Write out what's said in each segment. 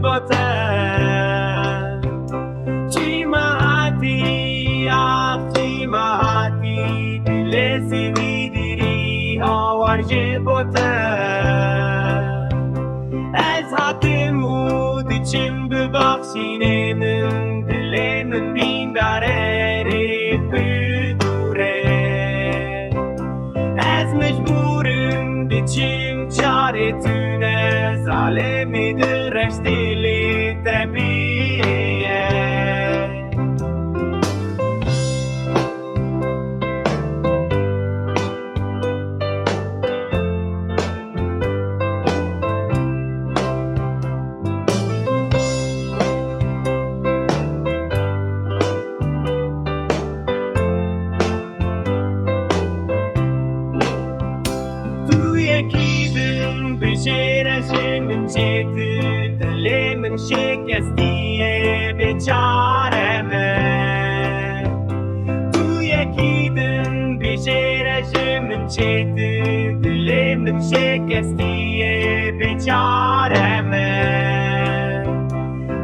bote çima hatî çima hatî Dilê Sêwî dirî Hawar bote ez hatim û diçim bibaxşîne min dilê min birîndar ez mecbûrim diçim çare tune Zalimê dilreş dilê te biriye yekî bijêre min çêtir dilê min şikestî çare tu yekî bijêre min çêtir dilê min şikestî çare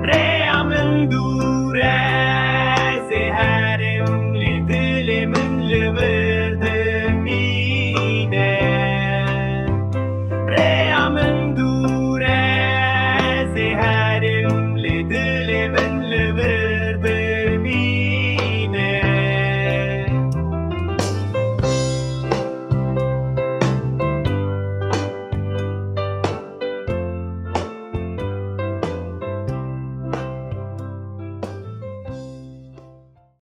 Rêya min dû